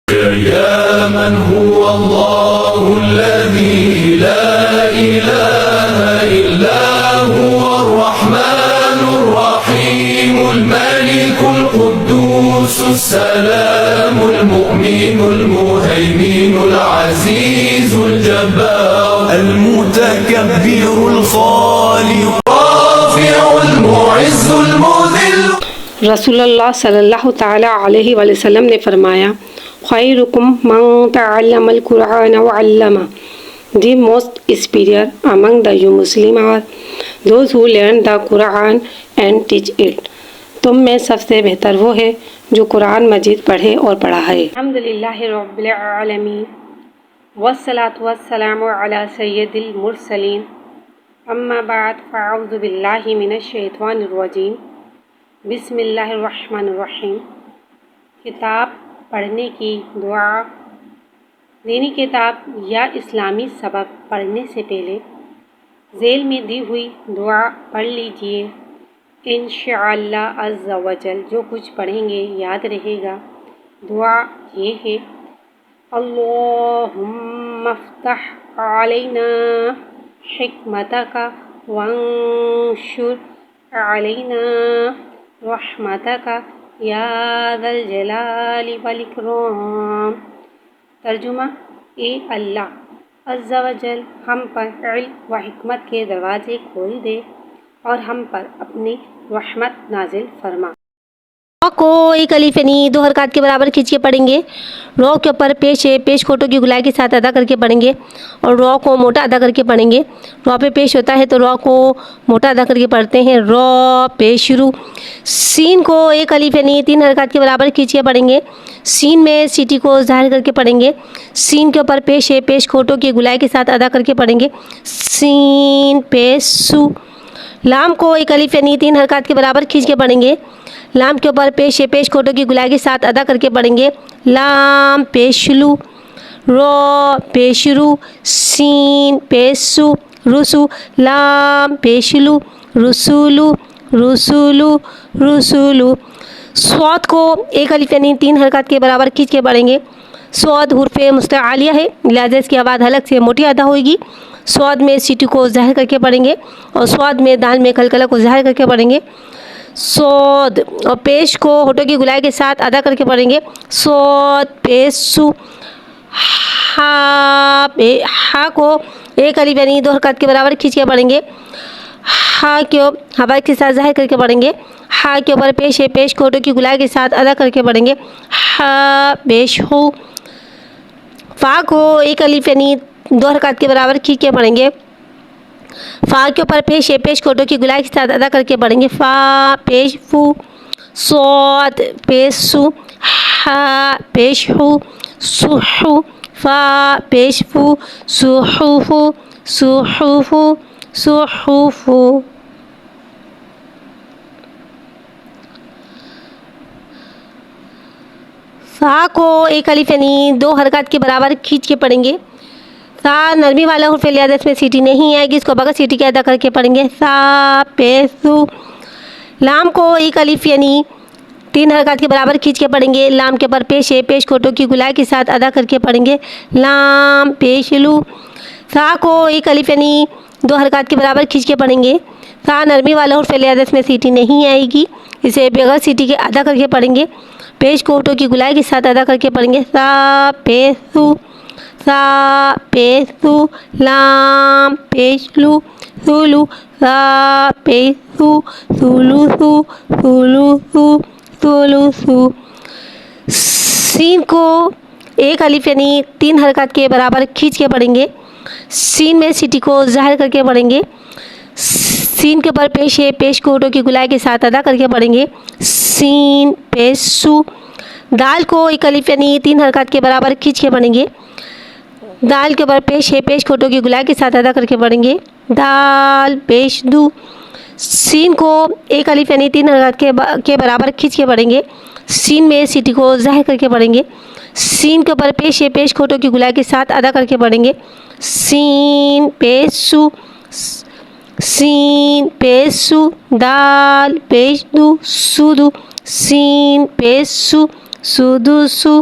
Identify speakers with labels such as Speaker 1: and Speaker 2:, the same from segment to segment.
Speaker 1: يا من هو الله الذي لا إله إلا هو الرحمن الرحيم الملك القدوس السلام المؤمن المهيمن العزيز الجبار المتكبر الخالق الرافع المعز المذل۔
Speaker 2: رسول اللہ صلی اللہ تعالیٰ علیہ وسلم نے فرمایا، خیرکم من تعلم القرآن وعلمہ. The most superior among the you Muslims are those who learn the Quran and teach it. تم میں سب سے بہتر وہ ہے جو قرآن مجید پڑھے اور پڑھائے۔ الحمدللہ رب العالمین والصلاة والسلام علی سید المرسلین، اما بعد فاعوذ باللہ من الشیطان الرجیم، بسم اللہ الرحمن الرحیم۔ کتاب پڑھنے کی دعا۔ دینی کتاب یا اسلامی سبق پڑھنے سے پہلے ذیل میں دی ہوئی دعا پڑھ لیجئے۔ انشاءاللہ عز و جل جو کچھ پڑھیں گے یاد رہے گا۔ دعا یہ ہے، اللہم افتح علینا حکمتک وانشر علینا رحمتک یا ذا الجلال والاکرام۔ ترجمہ، اے اللہ عز و جل ہم پر علم و حکمت کے دروازے کھول دے اور ہم پر اپنی رحمت نازل فرما۔ رو کو ایک الف یعنی 2 حرکات کے برابر کھینچ کے پڑھیں گے۔ رو کے اوپر پیش ہے، پیش کھوٹوں کی گلائی کے ساتھ ادا کر کے پڑھیں گے اور رو کو موٹا ادا کر کے پڑھیں گے۔ رو پہ پیش ہوتا ہے تو رو کو موٹا ادا کر کے پڑھتے ہیں۔ رو پیش شروع۔ سین کو ایک الف یعنی 3 حرکات کے برابر کھینچ کے پڑھیں گے۔ سین میں سیٹی کو ظاہر کر کے پڑھیں گے۔ سین کے اوپر پیش ہے، پیش کھوٹوں کی گلائی کے ساتھ ادا کر کے پڑھیں گے۔ سین پیش سو۔ لام کو ایک الف یعنی 3 حرکات کے برابر کھینچ کے پڑھیں گے۔ لام کے اوپر پیش ہے، پیش کھوٹوں کی گلائی کے ساتھ ادا کر کے پڑھیں گے۔ لام پیش لو۔ رو پیش رو۔ سین پیش سو رسو۔ لام پیش لو رسولو رسولو رسولو۔ صاد کو ایک الف یعنی 3 حرکات کے برابر کھینچ کے پڑھیں گے۔ صاد حرف مستعلیہ ہے، لہذا اس کی آواز حلق سے موٹی ادا ہوئے گی۔ صاد میں سیٹی کو ظاہر کر کے پڑھیں گے اور صاد میں دال میں قلقلہ کو ظاہر کر کے پڑھیں گے۔ صاد اور پیش کو ہونٹوں کی گلائی کے ساتھ ادا کر کے پڑھیں گے۔ صاد پیش سو۔ ہا کو ایک الف یعنی 2 حرکات کے برابر کھینچ کے پڑھیں گے۔ ہا کو ہوا کے ساتھ ظاہر کر کے پڑھیں گے۔ ہا کے اوپر پیش ہے، پیش کھوٹوں کی گلائی کے ساتھ ادا کر کے پڑھیں گے۔ ہا پیش ہو۔ فا کو ایک الف یعنی 2 حرکات کے برابر کھینچ کے پڑھیں گے۔ فا کے اوپر پیش ہے، پیش کھوٹوں کی گلائی کے ساتھ ادا کر کے پڑھیں گے۔ فا پیش فو۔ صاد پیش سو۔ ہا پیش ہو۔ سحو۔ فا پیش فو۔ سحوفو سحوفو سحوفو۔ سا کو ایک الف یعنی 2 حرکات کے برابر کھینچ کے پڑھیں گے۔ سا نرمی والا حرف ہے، لہذا اس میں سیٹی نہیں آئے گی، اس کو بغیر سیٹی کے ادا کر کے پڑھیں گے۔ سا پیسو۔ لام کو ایک الف یعنی 3 حرکات کے برابر کھینچ کے پڑھیں گے۔ لام کے اوپر پیش ہے، پیش کھوٹوں کی گلائی کے ساتھ ادا کر کے پڑھیں گے۔ لام پیش لو۔ سا کو ایک الف یعنی 2 حرکات کے برابر کھینچ کے پڑھیں گے۔ سا نرمی والا حرف ہے، لہذا اس میں سیٹی نہیں آئے گی، اسے بغیر سیٹی کے ادا کر کے پڑھیں گے۔ پیش کھوٹوں کی گلائی کے ساتھ ادا کر کے پڑھیں گے۔ سا پیسو۔ سا پیسو۔ لام پیش لو سولو۔ سا پیسو سولو سو سولو سو سولو سو۔ سین کو ایک الف یعنی 3 حرکات کے برابر کھینچ کے پڑھیں گے۔ سین میں سیٹی کو ظاہر کر کے پڑھیں گے۔ سین کے اوپر پیش ہے، پیش کھوٹوں کی گلائی کے ساتھ ادا کر کے پڑھیں گے۔ سین پیش سو۔ دال کو ایک الف یعنی 3 حرکات کے برابر کھینچ کے پڑھیں گے۔ دال کے اوپر پیش ہے، پیش کھوٹوں کی گلائی کے ساتھ ادا کر کے پڑھیں گے۔ دال پیش دو۔ سین کو ایک الف یعنی 3 حرکات کے برابر کھینچ کے پڑھیں گے۔ سین میں سیٹی کو ظاہر کر کے پڑھیں گے۔ سین کے اوپر پیش ہے، پیش کھوٹوں کی گلائی کے ساتھ ادا کر کے پڑھیں گے۔ سین پیش سو۔ سین پیش سو۔ دال پیش دو سودو۔ سین پیش سو سودو سو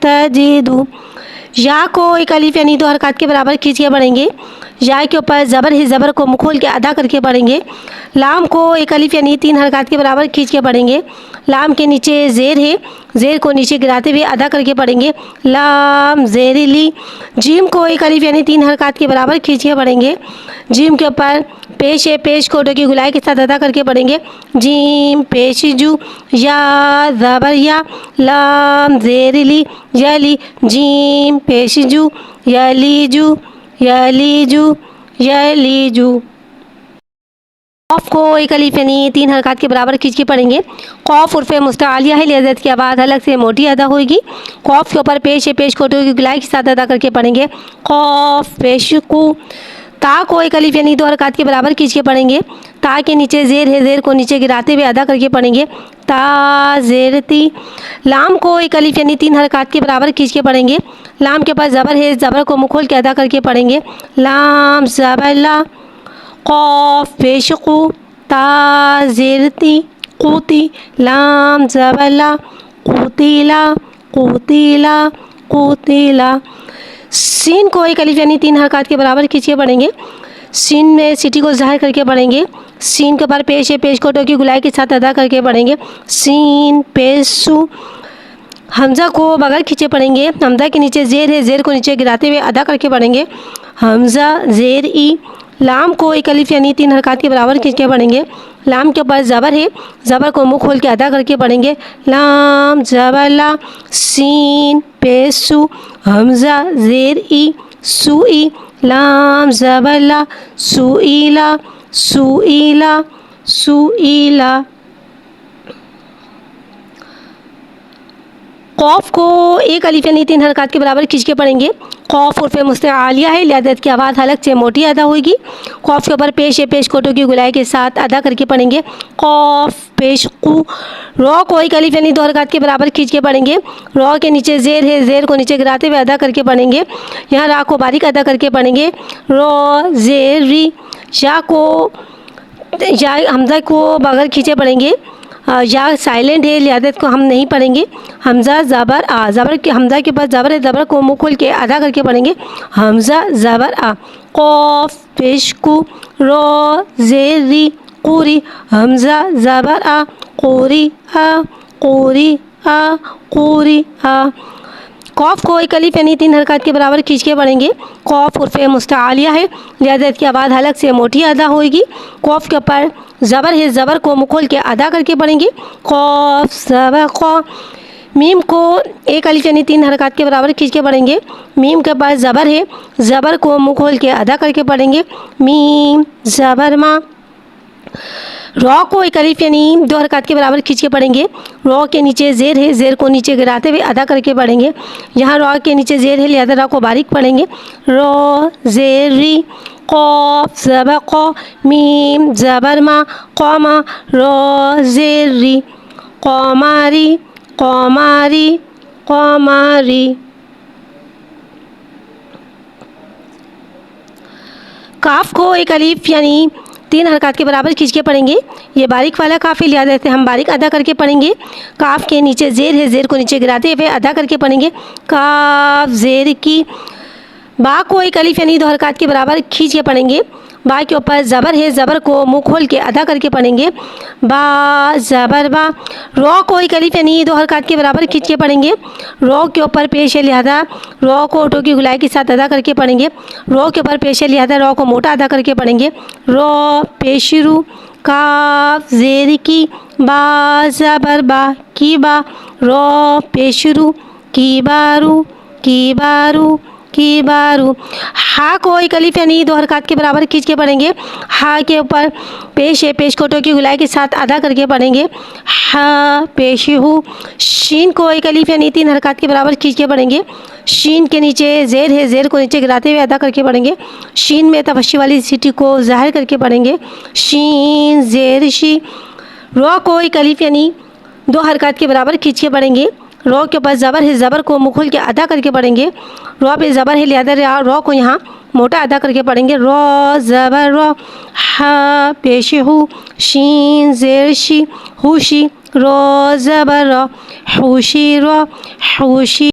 Speaker 2: تجد. یا کو ایک الف یعنی دو حرکات کے برابر کھینچ کے پڑھیں گے. یا کے اوپر زبر ہے, زبر کو منہ کھول کے ادا کر کے پڑھیں گے. لام کو ایک الف یعنی تین حرکات کے برابر کھینچ کے پڑھیں گے. لام کے نیچے زیر ہے, زیر کو نیچے گراتے ہوئے ادا کر کے پڑھیں گے. لام زیر لی. جیم کو ایک الف یعنی تین حرکات کے برابر کھینچ کے پڑھیں گے. جیم کے اوپر پیش ہے, پیش کو کی گلائی کے ساتھ ادا کر کے پڑھیں گے. جیم پیش جو. یا زبر یا. لام زیر لی یلی. جیم پیش جو یلی جو یلی جو یلی جو. قاف کو ایک الف یعنی تین حرکات کے برابر کھینچ کے پڑھیں گے. قاف حرف مستعلیہ ہے, لہذا کی آواز الگ سے موٹی ادا ہوئے گی. قاف کے اوپر پیش ہے, پیش کو کی گلائی کے ساتھ ادا کر کے پڑھیں گے. قاف پیش کو. تا کو ایک الف یعنی دو حرکات کے برابر کھینچ کے پڑھیں گے. تا کے نیچے زیر ہے, زیر کو نیچے گراتے ہوئے ادا کر کے پڑھیں گے. تا زیر تی. لام کو ایک الف یعنی تین حرکات کے برابر کھینچ کے پڑھیں گے. لام کے پاس زبر ہے, زبر کو منہ کھول کے ادا کر کے پڑھیں گے. لام زبر لا. قاف پیش قو. تا زیر تی قوتی. لام زبر لا. قوتیلا قوتیلا قوتیلا. سین کو ایک الف یعنی تین حرکات کے برابر کھینچ کے پڑھیں گے. سین میں سیٹی کو ظاہر کر کے پڑھیں گے. سین کے اوپر پیش ہے, پیش کو کی گلائی کے ساتھ ادا کر کے پڑھیں گے. سین پیش سو. حمزہ کو بغیر کھینچے پڑھیں گے. حمزہ کے نیچے زیر ہے, زیر کو نیچے گراتے ہوئے ادا کر کے پڑھیں گے. حمزہ زیر ای. لام کو ایک الف یعنی تین حرکات کے برابر کھینچ کے پڑھیں گے. لام کے اوپر زبر ہے, زبر کو منہ کھول کے ادا کر کے پڑھیں گے. لام زبر لا. سین پیش سو. حمزہ زیر ای سو ای. لام زبر لا. سو ایلا سو ایلا سو ایلا. قاف کو ایک الف یعنی تین حرکات کے برابر کھینچ کے پڑھیں گے. قاف حرف مستعلیہ ہے, لہذا کی آواز حلق سے موٹی ادا ہوئے گی. قاف کے اوپر پیش ہے, پیش کوٹوں کی گلائی کے ساتھ ادا کر کے پڑھیں گے. قاف پیش قو. رو کو ایک الف یعنی دو حرکات کے برابر کھینچ کے پڑھیں گے. رو کے نیچے زیر ہے, زیر کو نیچے گراتے ہوئے ادا کر کے پڑھیں گے. یہاں را کو باریک ادا کر کے پڑھیں گے. رو زیر ری. یا کو, یا حمزہ کو بغیر کھینچے پڑھیں گے. یا سائلنٹ ہے, لہذا کو ہم نہیں پڑھیں گے. حمزہ زبر آ. زبر کے حمزہ کے پاس زبر ہے, زبر کو منہ کھول کے ادا کر کے پڑھیں گے. حمزہ زبر آ. قاف پیش کو. رو زیر ری قوری. حمزہ زبر آ. قوری آ قوری آ قوری آ. قاف کو ایک الف یعنی تین حرکات کے برابر کھینچ کے پڑھیں گے. قاف حرف مستعلیہ ہے, لہذا اس کی آواز حلق سے موٹی ادا ہوئے گی. قاف کے اوپر زبر ہے, زبر کو منہ کھول کے ادا کر کے پڑھیں گے. قاف زبر قا. میم کو ایک الف یعنی تین حرکات کے برابر کھینچ کے پڑھیں گے. میم کے پاس زبر ہے, زبر کو منہ کھول کے ادا کر کے پڑھیں گے. میم زبر ما. رو کو ایک الف یعنی دو حرکات کے برابر کھینچ کے پڑھیں گے. رو کے نیچے زیر ہے, زیر کو نیچے گراتے ہوئے ادا کر کے پڑھیں گے. یہاں رو کے نیچے زیر ہے, لہذا رو کو باریک پڑھیں گے. رو زیر ری. قاف زبر قا. میم زبر ما. قاما. رو زیر ری. قاماری قاماری قاماری. کاف کو ایک الف یعنی تین حرکات کے برابر کھینچ کے پڑھیں گے. یہ باریک والا کاف ہے, لہٰذا سے ہم باریک ادا کر کے پڑھیں گے. کاف کے نیچے زیر ہے, زیر کو نیچے گراتے ہوئے ادا کر کے پڑھیں گے. کاف زیر کی. با کو ایک الف یعنی دو حرکات کے برابر کھینچ کے پڑھیں گے. با کے اوپر زبر ہے, زبر کو منہ کھول کے ادا کر کے پڑھیں گے. با زبر با. رو کو ایک الف یعنی دو حرکات کے برابر کھینچ کے پڑھیں گے. رو کے اوپر پیش ہے, لہذا رو کو اوٹو کی گلائی کے ساتھ ادا کر کے پڑھیں گے. رو کے اوپر پیش ہے, لہذا رو کو موٹا ادا کر کے پڑھیں گے. رو پیش رو. کاف زیر کی. با زبر با. کی با. رو پیش رو. کی بارو کی بارو کی بارو. ہا کو ایک الف یعنی دو حرکات کے برابر کھینچ کے پڑھیں گے. ہا کے اوپر پیش ہے, پیش کوٹوں کی گلائی کے ساتھ ادا کر کے پڑھیں گے. ہا پیش ہو. شین کو ایک الف یعنی تین حرکات کے برابر کھینچ کے پڑھیں گے. شین کے نیچے زیر ہے, زیر کو نیچے گراتے ہوئے ادا کر کے پڑھیں گے. شین میں تفشی والی سیٹی کو ظاہر کر کے پڑھیں گے. شین زیر شی. رو کو ایک الف یعنی دو حرکات کے برابر کھینچ کے پڑھیں گے. رو کے اوپر زبر ہے, زبر کو منہ کھول کے ادا کر کے پڑھیں گے. رو پہ زبر ہے, لہذا رو کو یہاں موٹا ادا کر کے پڑھیں گے. رو زبر رو. ہا پیش ہو. شین زیر شی. ہوشی. رو زبر رو. ہوشی رو. ہوشی